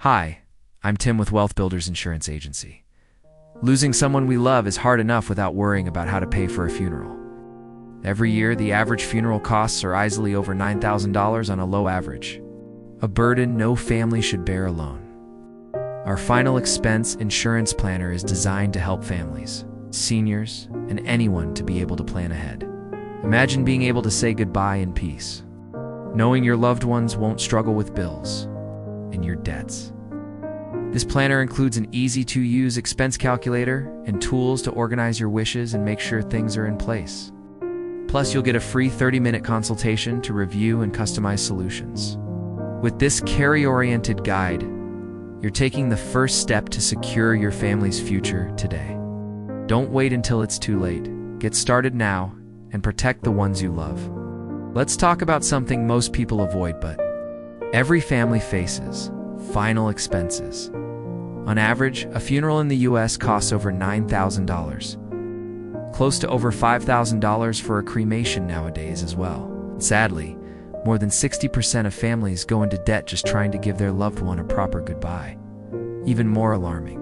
Hi, I'm Tim with Wealth Builders Insurance Agency. Losing someone we love is hard enough without worrying about how to pay for a funeral. Every year, the average funeral costs are easily over $9,000 on a low average, a burden no family should bear alone. Our final expense insurance planner is designed to help families, seniors, and anyone to be able to plan ahead. Imagine being able to say goodbye in peace, knowing your loved ones won't struggle with bills and your debts. This planner includes an easy-to-use expense calculator and tools to organize your wishes and make sure things are in place. Plus, you'll get a free 30-minute consultation to review and customize solutions. With this care-oriented guide, you're taking the first step to secure your family's future today. Don't wait until it's too late. Get started now and protect the ones you love. Let's talk about something most people avoid, but every family faces: final expenses. On average, a funeral in the US costs over $9,000. Close to over $5,000 for a cremation nowadays as well. Sadly, more than 60% of families go into debt just trying to give their loved one a proper goodbye. Even more alarming,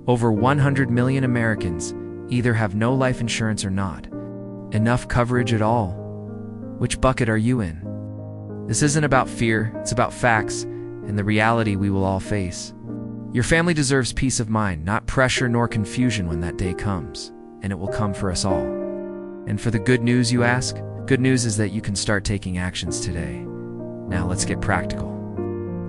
over 100 million Americans either have no life insurance or not enough coverage at all. Which bucket are you in? This isn't about fear, it's about facts and the reality we will all face. Your family deserves peace of mind, not pressure nor confusion when that day comes, and it will come for us all. And for the good news, you ask? Good news is that you can start taking actions today. Now let's get practical.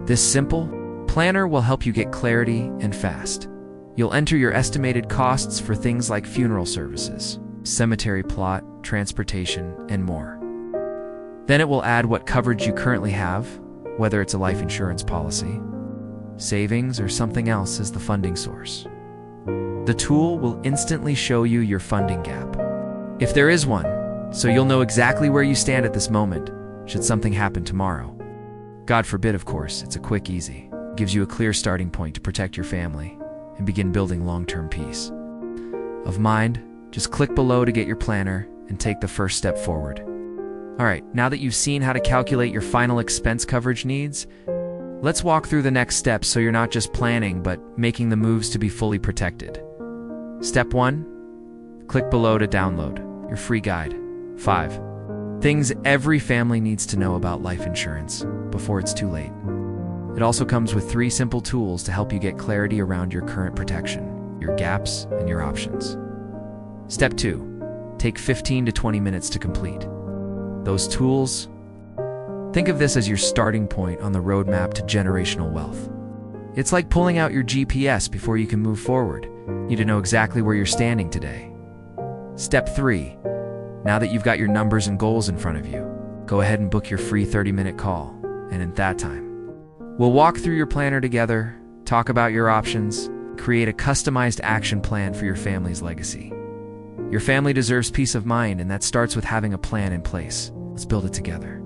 This simple planner will help you get clarity and fast. You'll enter your estimated costs for things like funeral services, cemetery plot, transportation, and more. Then it will add what coverage you currently have, whether it's a life insurance policy, savings, or something else as the funding source. The tool will instantly show you your funding gap, if there is one, so you'll know exactly where you stand at this moment, should something happen tomorrow. God forbid, of course. It's a quick, easy, gives you a clear starting point to protect your family and begin building long-term peace of mind. Just click below to get your planner and take the first step forward. All right, now that you've seen how to calculate your final expense coverage needs, let's walk through the next steps so you're not just planning, but making the moves to be fully protected. Step 1, click below to download your free guide. 5 things every family needs to know about life insurance before it's too late. It also comes with 3 simple tools to help you get clarity around your current protection, your gaps, and your options. Step 2, take 15 to 20 minutes to complete. Those tools, think of this as your starting point on the roadmap to generational wealth. It's like pulling out your GPS before you can move forward. You need to know exactly where you're standing today. Step 3, now that you've got your numbers and goals in front of you, go ahead and book your free 30-minute call. And in that time, we'll walk through your planner together, talk about your options, create a customized action plan for your family's legacy. Your family deserves peace of mind, and that starts with having a plan in place. Let's build it together.